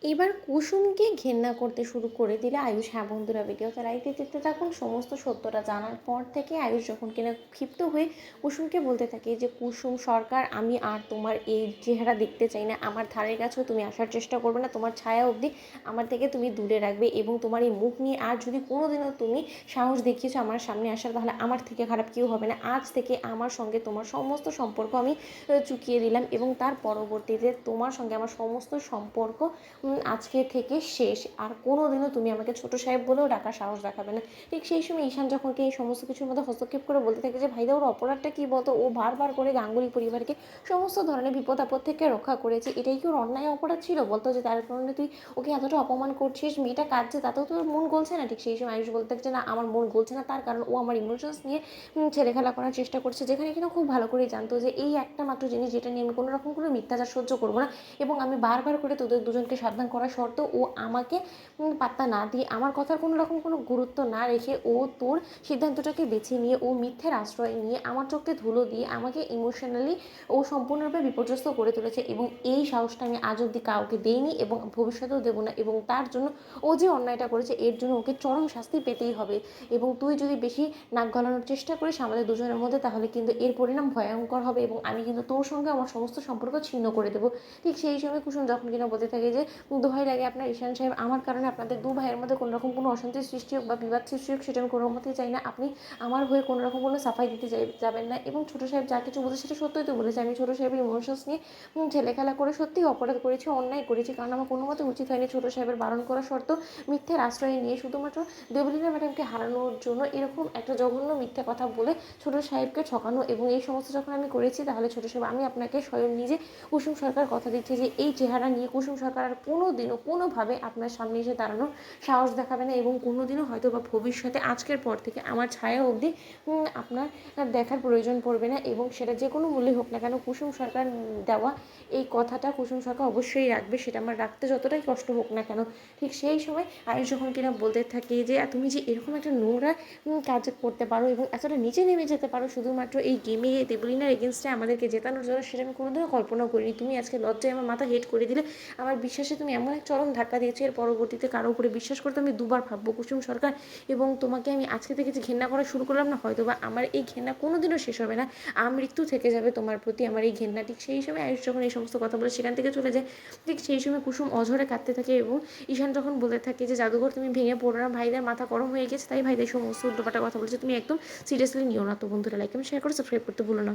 এবার কুসুমকে ঘেন্না করতে শুরু করে দিলে আয়ুষ। হ্যাঁ বন্ধুরা, ভিডিওতে লাইকে দেখতে থাকুন। সমস্ত সত্যটা জানার পর থেকে আয়ুষ যখন কিনা ক্ষিপ্ত হয়ে কুসুমকে বলতে থাকে যে কুসুম সরকার, আমি আর তোমার এই চেহারা দেখতে চাই না, আমার ধারের কাছেও তুমি আসার চেষ্টা করবে না, তোমার ছায়া অবধি আমার থেকে তুমি দূরে রাখবে, এবং তোমার এই মুখ নিয়ে আর যদি কোনোদিনও তুমি সাহস দেখিয়েছো আমার সামনে আসার, তাহলে আমার থেকে খারাপ কেউ হবে না। আজ থেকে আমার সঙ্গে তোমার সমস্ত সম্পর্ক আমি চুকিয়ে দিলাম, এবং তার পরবর্তীতে তোমার সঙ্গে আমার সমস্ত সম্পর্ক আজকে থেকে শেষ। আর কোনো দিনও তুমি আমাকে ছোটো সাহেব বলেও ডাকার সাহস দেখাবে না। ঠিক সেই সময় ঈশান যখন এই সমস্ত কিছুর মধ্যে হস্তক্ষেপ করে বলতে থাকে যে ভাইদা, ওর অপরাধটা কী বলতো, ও বারবার করে গাঙ্গুলি পরিবারকে সমস্ত ধরনের বিপদ আপদ থেকে রক্ষা করেছে, এটাই কি ওর অন্যায় অপরাধ ছিল বলতো, যে তার কারণে তুই ওকে এতটা অপমান করছিস, মেয়েটা কাঁদছে তাতেও তোর মন গলছে না? ঠিক সেই সময় আয়ুষ বলতে থাকছে না, আমার মন গলছে না, তার কারণ ও আমার ইমোশনস নিয়ে ছেলেখেলা করার চেষ্টা করছে, যেখানে কিনা খুব ভালো করেই জানতো যে এই একটা মাত্র জিনিস যেটা নিয়ে আমি কোনো রকম কোনো মিথ্যাচার সহ্য করবো না। এবং আমি বারবার করে তোদের দুজনকে সাবধান করা সত্ত্বেও ও আমাকে পাত্তা না দিয়ে, আমার কথার কোনো রকম কোনো গুরুত্ব না রেখে, ও তোর সিদ্ধান্তটাকে বেছে নিয়ে, ও মিথ্যের আশ্রয় নিয়ে আমার চোখে ধুলো দিয়ে আমাকে ইমোশনালি ও সম্পূর্ণরূপে বিপর্যস্ত করে তুলেছে। এবং এই সাহসটা আমি আজ অব্দি কাউকে দেইনি এবং ভবিষ্যতেও দেবো না। এবং তার জন্য ও যে অন্যায়টা করেছে এর জন্য ওকে চরম শাস্তি পেতেই হবে। এবং তুই যদি বেশি নাক গলানোর চেষ্টা করিস আমাদের দুজনের মধ্যে, তাহলে কিন্তু এর পরিণাম ভয়ঙ্কর হবে, এবং আমি কিন্তু তোর সঙ্গে আমার সমস্ত সম্পর্ক ছিন্ন করে দেবো। ঠিক সেই সময় কুসুম যখন কিনা বলতে থাকে যে দোহাই লাগে আপনার ঈশান সাহেব, আমার কারণে আপনাদের দু ভাইয়ের মধ্যে কোনো রকম কোনো অশান্তির সৃষ্টি হোক বা বিবাদ সৃষ্টি হোক, সেটা আমি কোনো মতেই চাই না। আপনি আমার হয়ে কোনো রকম কোনো সাফাই দিতে যাবেন না। এবং ছোটো সাহেব যা কিছু বলেছে সেটা সত্যই তো বলেছে, আমি ছোটো সাহেবের ইমোশনস নিয়ে ছেলে খেলা করে সত্যিই অপরাধ করেছি, অন্যায় করেছি, কারণ আমার কোনো মতে উচিত হয়নি ছোটো সাহেবের বারণ করা সত্ত্বেও মিথ্যের আশ্রয় নিয়ে শুধুমাত্র দেবলীনা ম্যাডামকে হারানোর জন্য এরকম একটা জঘন্য মিথ্যা কথা বলে ছোটো সাহেবকে ঠকানো। এবং এই সমস্ত যখন আমি করেছি, তাহলে ছোটো সাহেব আমি আপনাকে স্বয়ং নিজে কুসুম সরকার কথা দিচ্ছে যে এই চেহারা নিয়ে কুসুম সরকার আর কোনো দিনও কোনোভাবে আপনার সামনে এসে দাঁড়ানোর সাহস দেখাবে না, এবং কোনো দিনও হয়তো বা ভবিষ্যতে আজকের পর থেকে আমার ছায়া অবধি আপনার দেখার প্রয়োজন পড়বে না। এবং সেটা যে কোনো মূল্যে হোক না কেন, কুসুম সরকার দেওয়া এই কথাটা কুসুম সরকার অবশ্যই রাখবে, সেটা আমার রাখতে যতটাই কষ্ট হোক না কেন। ঠিক সেই সময় আয়ুষ যখন কিনা বলতে থাকে যে তুমি যে এরকম একটা নোংরা কাজ করতে পারো এবং এতটা নিচে নেমে যেতে পারো শুধুমাত্র এই গেমে দেবলিনার এগেনস্টে আমাদেরকে জেতানোর জন্য, সেটা আমি কোনোদিনও কল্পনাও করিনি। তুমি আজকে লজ্জায় আমার মাথা হেট করে দিলে, আমার বিশ্বাসে তুমি এমন এক চরম ধাক্কা দিয়েছো, এর পরবর্তীতে কারো উপরে বিশ্বাস করতে আমি দুবার ভাববো কুসুম সরকার। এবং তোমাকে আমি আজকে থেকে যে ঘেন্না করা শুরু করলাম না, হয়তো বা আমার এই ঘেন্না কোনোদিনও শেষ হবে না, আমৃত্যু থেকে যাবে তোমার প্রতি আমার এই ঘেন্না। ঠিক সেই সময় আয়ুষ যখন এই সমস্ত কথা বলে সেখান থেকে চলে যায়, ঠিক সেই সময় কুসুম অঝরে কাঁদতে থাকে। এবং ঈশান যখন বলতে থাকে যে জাদুঘর তুমি ভেঙে পড়ো না, ভাইদের মাথা গরম হয়ে গেছে, তাই ভাইদের সমস্ত উল্টোপাল্টা কথা বলছে, তুমি একদম সিরিয়াসলি নিও না। তো বন্ধুরা, লাইক এবং শেয়ার করে সাবস্ক্রাইব করতে ভুলো না।